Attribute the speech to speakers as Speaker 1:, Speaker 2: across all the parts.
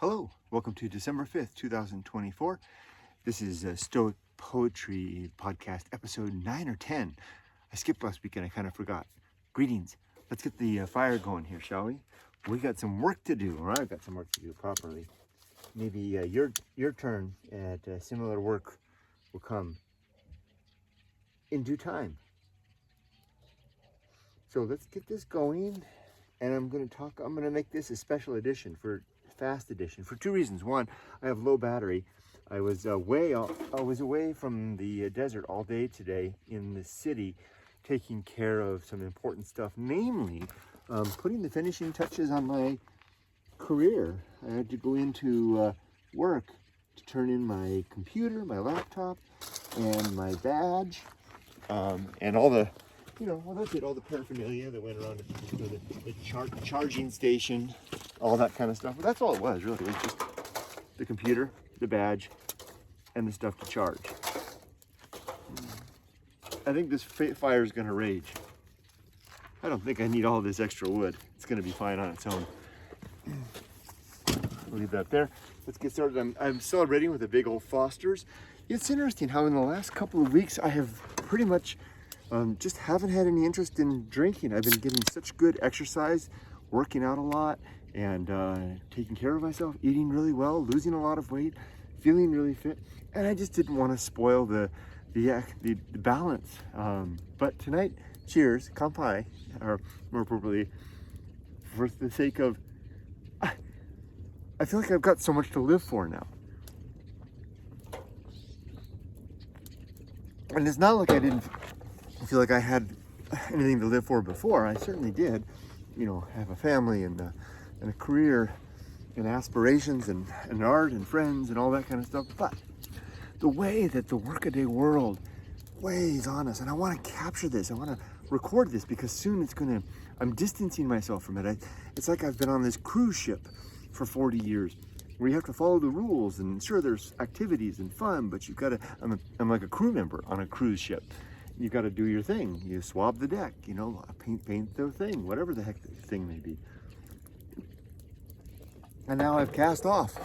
Speaker 1: Hello, welcome to December 5th, 2024. This is a Stoic Poetry Podcast, episode 9 or 10. I skipped last week and I kind of forgot. Greetings. Let's get the fire going here, shall we? We got some work to do, or I've got some work to do properly. Maybe your turn at similar work will come in due time. So let's get this going, and I'm going to make this a special edition fast edition for two reasons. One, I have low battery. I was away from the desert all day today in the city, taking care of some important stuff, namely putting the finishing touches on my career. I had to go into work to turn in my computer, my laptop, and my badge, and all the, all the paraphernalia that went around the charging station, all that kind of stuff. But that's all it was, really. It was just the computer, the badge, and the stuff to charge. I think this fire is going to rage. I don't think I need all this extra wood. It's going to be fine on its own. We'll leave that there. Let's get started. I'm celebrating with a big old Foster's. It's interesting how in the last couple of weeks I have pretty much just haven't had any interest in drinking. I've been getting such good exercise, working out a lot, and taking care of myself, eating really well, losing a lot of weight, feeling really fit, and I just didn't want to spoil the balance. But tonight, cheers, kanpai, or more appropriately, for the sake of, I feel like I've got so much to live for now. And it's not like I didn't feel like I had anything to live for before. I certainly did, have a family and a career and aspirations and art and friends and all that kind of stuff. But the way that the workaday world weighs on us, and I want to capture this, I want to record this, because soon I'm distancing myself from it. It's like I've been on this cruise ship for 40 years where you have to follow the rules, and sure, there's activities and fun, but you've got to, I'm like a crew member on a cruise ship. You've got to do your thing. You swab the deck, paint the thing, whatever the heck the thing may be. And now I've cast off.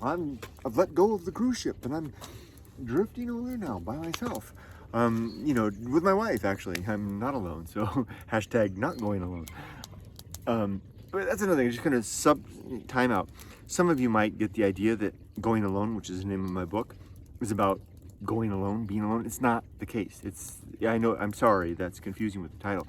Speaker 1: I've let go of the cruise ship, and I'm drifting away now by myself. With my wife, actually. I'm not alone, so hashtag not going alone. But that's another thing. Just kind of time out. Some of you might get the idea that Going Alone, which is the name of my book, is about going alone, being alone. It's not the case. I know, I'm sorry, that's confusing with the title.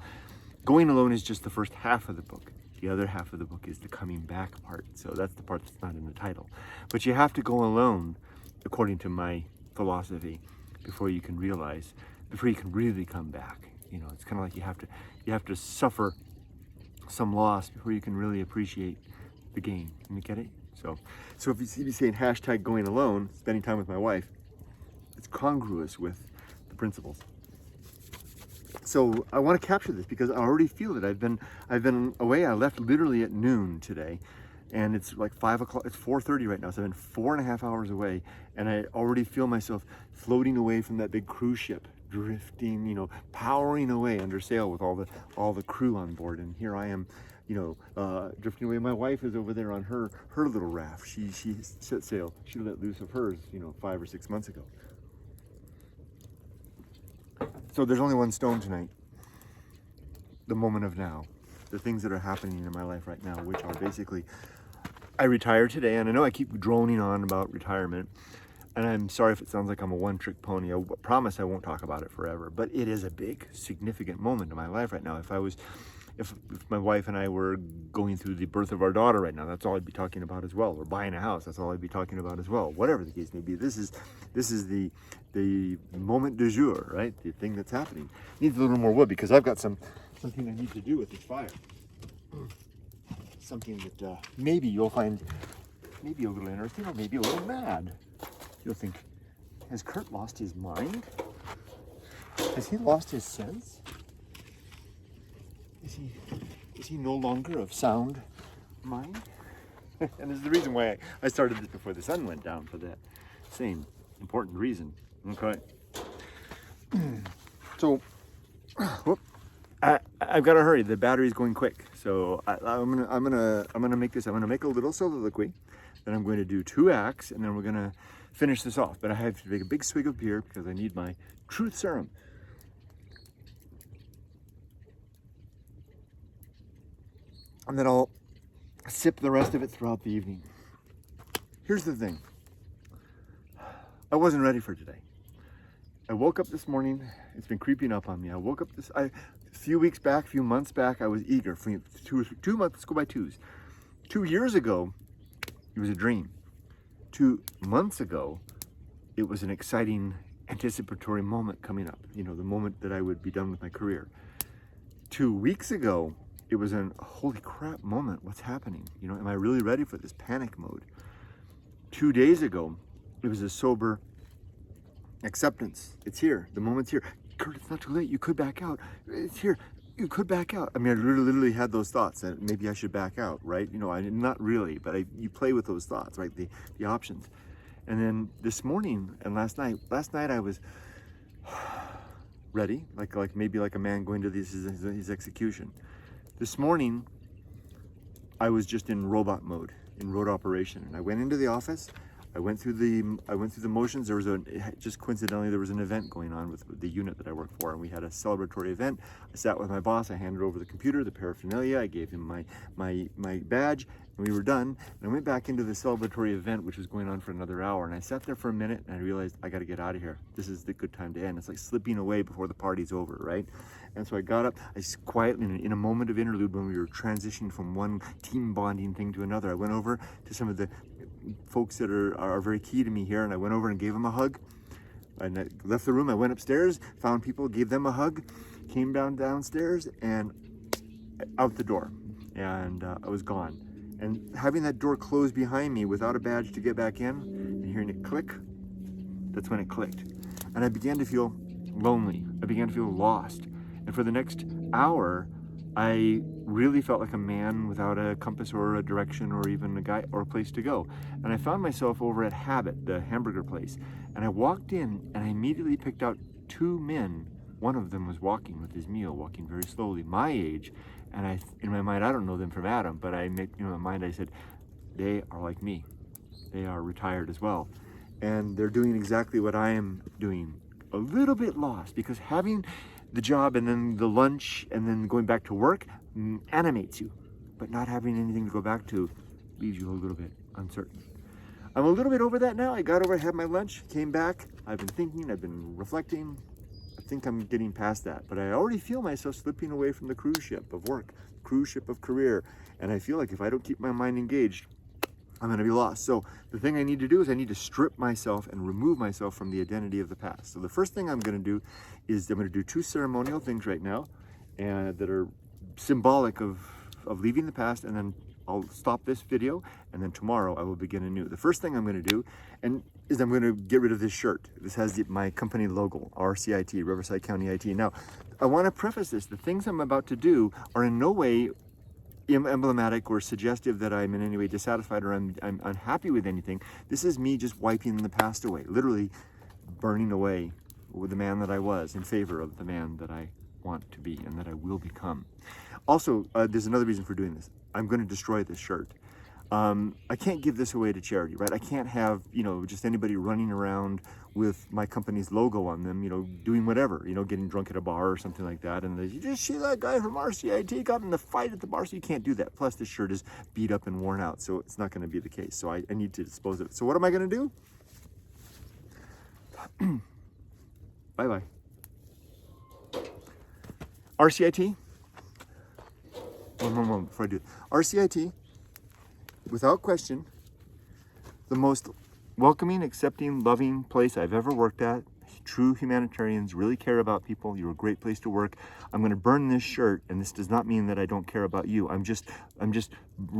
Speaker 1: Going Alone is just the first half of the book. The other half of the book is the coming back part. So that's the part that's not in the title. But you have to go alone, according to my philosophy, before you can really come back. It's kind of like you have to suffer some loss before you can really appreciate the gain. You get it? So if you see me saying hashtag going alone, spending time with my wife, it's congruous with the principles. So I want to capture this because I already feel it. I've been away. I left literally at noon today, and it's like 5 o'clock. It's 4:30 right now. So I've been 4.5 hours away, and I already feel myself floating away from that big cruise ship, drifting, powering away under sail with all the crew on board. And here I am, drifting away. My wife is over there on her little raft. She set sail. She let loose of hers, 5 or 6 months ago. So there's only one stone tonight. The moment of now. The things that are happening in my life right now, which are basically, I retired today, and I know I keep droning on about retirement, and I'm sorry if it sounds like I'm a one-trick pony. I promise I won't talk about it forever, but it is a big, significant moment in my life right now. If my wife and I were going through the birth of our daughter right now, that's all I'd be talking about as well. Or buying a house, that's all I'd be talking about as well. Whatever the case may be, this is the moment du jour, right? The thing that's happening. Needs a little more wood because I've got something I need to do with this fire. Something that maybe you'll find maybe a little interesting, or maybe a little mad. You'll think, has Kurt lost his mind? Has he lost his sense? Is he no longer of sound mind? And this is the reason why I started this before the sun went down, for that same important reason. Okay. So, I've got to hurry. The battery's going quick, so I'm gonna make this. I'm gonna make a little soliloquy, then I'm going to do 2 acts, and then we're gonna finish this off. But I have to take a big swig of beer because I need my truth serum. And then I'll sip the rest of it throughout the evening. Here's the thing. I wasn't ready for today. I woke up this morning. It's been creeping up on me. I woke up a few months back, I was eager. For 2 months, let's go by twos. 2 years ago, it was a dream. 2 months ago, it was an exciting, anticipatory moment coming up. You know, the moment that I would be done with my career. 2 weeks ago, it was an holy crap moment. What's happening? You know, am I really ready for this panic mode? 2 days ago, it was a sober acceptance. It's here. The moment's here. Kurt, it's not too late. You could back out. It's here. You could back out. I mean, I literally had those thoughts that maybe I should back out, right? You know, not really, but you play with those thoughts, right? The options. And then this morning and last night I was ready, like maybe like a man going to his execution. This morning, I was just in robot mode, in road operation, and I went into the office. I went through the motions. There was just coincidentally there was an event going on with the unit that I work for, and we had a celebratory event. I sat with my boss. I handed over the computer, the paraphernalia. I gave him my badge, and we were done. And I went back into the celebratory event, which was going on for another hour. And I sat there for a minute, and I realized I got to get out of here. This is the good time to end. It's like slipping away before the party's over, right? And so I got up. I quietly, in a moment of interlude, when we were transitioning from one team bonding thing to another, I went over to some of the folks that are very key to me here, and I went over and gave them a hug. And I left the room. I went upstairs, found people, gave them a hug, came downstairs, and out the door, and I was gone. And having that door closed behind me without a badge to get back in, and hearing it click, that's when it clicked. And I began to feel lonely. I began to feel lost. And for the next hour, I really felt like a man without a compass or a direction or even a guy or a place to go. And I found myself over at Habit, the hamburger place. And I walked in and I immediately picked out 2 men. One of them was walking with his meal, walking very slowly, my age. And in my mind, I don't know them from Adam, but in my mind I said, they are like me. They are retired as well. And they're doing exactly what I am doing. A little bit lost, because having the job and then the lunch and then going back to work animates you, but not having anything to go back to leaves you a little bit uncertain. I'm a little bit over that now. I got over, had my lunch, came back. I've been thinking, I've been reflecting. I think I'm getting past that, but I already feel myself slipping away from the cruise ship of work, cruise ship of career. And I feel like if I don't keep my mind engaged, I'm going to be lost. So the thing I need to do is I need to strip myself and remove myself from the identity of the past. So the first thing I'm going to do is I'm going to do 2 ceremonial things right now, and that are symbolic of leaving the past, and then I'll stop this video, and then tomorrow I will begin anew. The first thing I'm going to do is I'm going to get rid of this shirt. This has my company logo, RCIT, Riverside County IT. Now, I want to preface this. The things I'm about to do are in no way emblematic or suggestive that I'm in any way dissatisfied or I'm unhappy with anything. This is me just wiping the past away, literally burning away with the man that I was in favor of the man that I want to be and that I will become. Also, there's another reason for doing this. I'm going to destroy this shirt. I can't give this away to charity, right? I can't have, just anybody running around with my company's logo on them, doing whatever, getting drunk at a bar or something like that. And you just see that guy from RCIT got in the fight at the bar, so you can't do that. Plus, this shirt is beat up and worn out, so it's not going to be the case. So I need to dispose of it. So what am I going to do? Bye-bye. RCIT. One more moment before I do it. RCIT, without question, the most welcoming, accepting, loving place I've ever worked at. True humanitarians really care about people. You're a great place to work. I'm going to burn this shirt, and this does not mean that I don't care about you. I'm just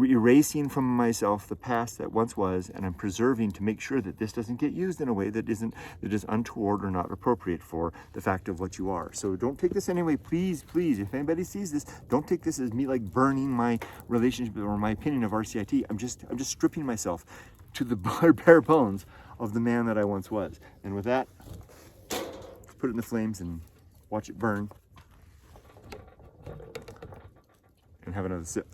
Speaker 1: erasing from myself the past that once was, and I'm preserving to make sure that this doesn't get used in a way that is untoward or not appropriate for the fact of what you are. So don't take this anyway, please. If anybody sees this, don't take this as me like burning my relationship or my opinion of RCIT. I'm just stripping myself to the bare bones of the man that I once was. And with that, put it in the flames and watch it burn. have another sip.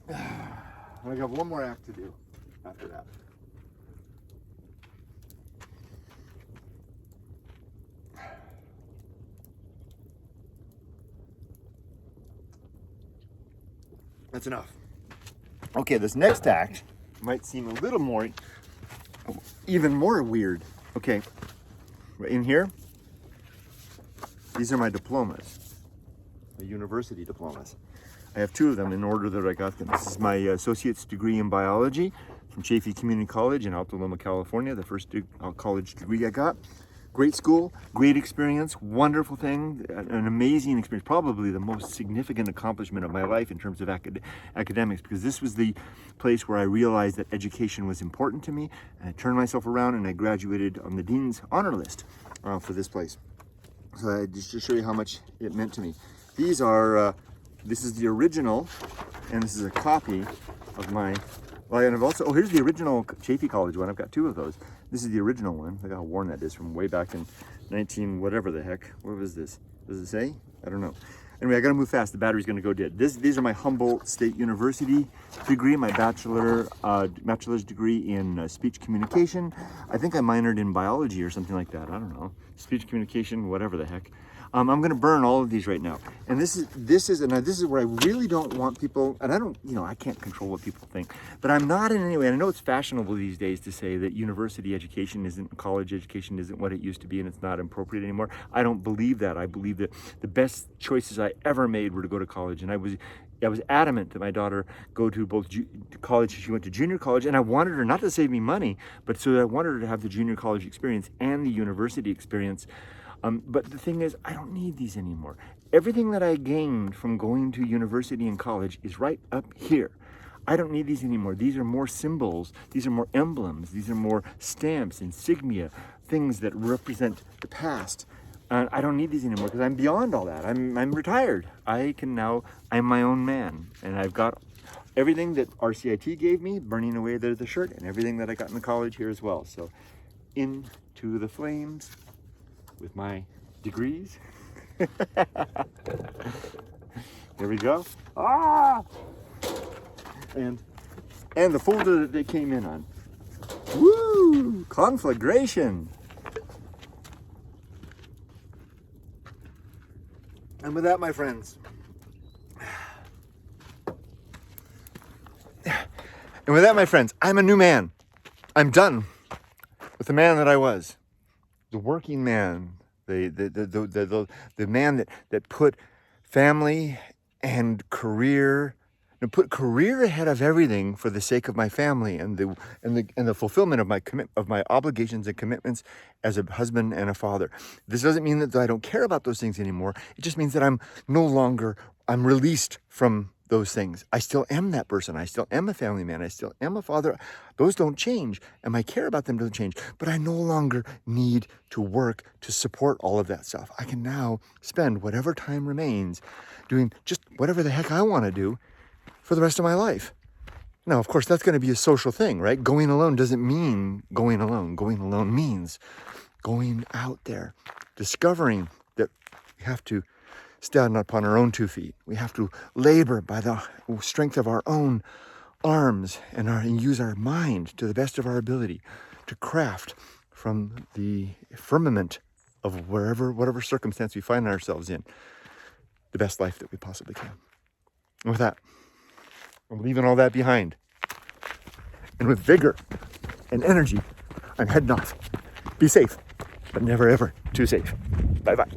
Speaker 1: I got one more act to do after that. That's enough. Okay, this next act might seem a little more, even more weird. Okay, in here, these are my diplomas, my university diplomas. I have two of them in order that I got them. This is my associate's degree in biology from Chaffey Community College in Alta Loma, California, the first college degree I got. Great school, great experience, wonderful thing, an amazing experience, probably the most significant accomplishment of my life in terms of academics, because this was the place where I realized that education was important to me, and I turned myself around and I graduated on the Dean's Honor List for this place. So just to show you how much it meant to me. These are, this is the original, and this is a copy of my, well, and I've also, oh, here's the original Chaffey College one. I've got two of those. This is the original one. Look how worn that is from way back in 19 whatever the heck. What was this? Does it say? I don't know. Anyway, I gotta move fast. The battery's gonna go dead. These are my Humboldt State University degree, my bachelor's degree in speech communication. I think I minored in biology or something like that. I don't know. Speech communication, whatever the heck. I'm gonna burn all of these right now. And this is where I really don't want people, and I don't, I can't control what people think, but I'm not in any way, and I know it's fashionable these days to say that university education college education isn't what it used to be and it's not appropriate anymore. I don't believe that. I believe that the best choices I ever made were to go to college, and I was adamant that my daughter go to both college. She went to junior college, and I wanted her not to save me money, but so I wanted her to have the junior college experience and the university experience. But the thing is, I don't need these anymore. Everything that I gained from going to university and college is right up here. I don't need these anymore. These are more symbols. These are more emblems. These are more stamps, insignia, things that represent the past. And I don't need these anymore because I'm beyond all that. I'm retired. I'm my own man. And I've got everything that RCIT gave me, burning away the shirt, and everything that I got in the college here as well. So into the flames with my degrees. There we go. Ah! And the folder that they came in on. Woo! Conflagration. And with that, my friends, I'm a new man. I'm done with the man that I was. The working man, the man that put family and career, and put career ahead of everything for the sake of my family and the fulfillment of my obligations and commitments as a husband and a father. This doesn't mean that I don't care about those things anymore. It just means that I'm released from those things. I still am that person. I still am a family man. I still am a father. Those don't change, and my care about them doesn't change. But I no longer need to work to support all of that stuff. I can now spend whatever time remains doing just whatever the heck I want to do for the rest of my life. Now, of course, that's going to be a social thing, right? Going alone doesn't mean going alone. Going alone means going out there, discovering that we have to stand upon our own 2 feet. We have to labor by the strength of our own arms and use our mind to the best of our ability to craft from the firmament of whatever circumstance we find ourselves in, the best life that we possibly can. And with that, I'm leaving all that behind. And with vigor and energy, I'm heading off. Be safe, but never ever too safe. Bye-bye.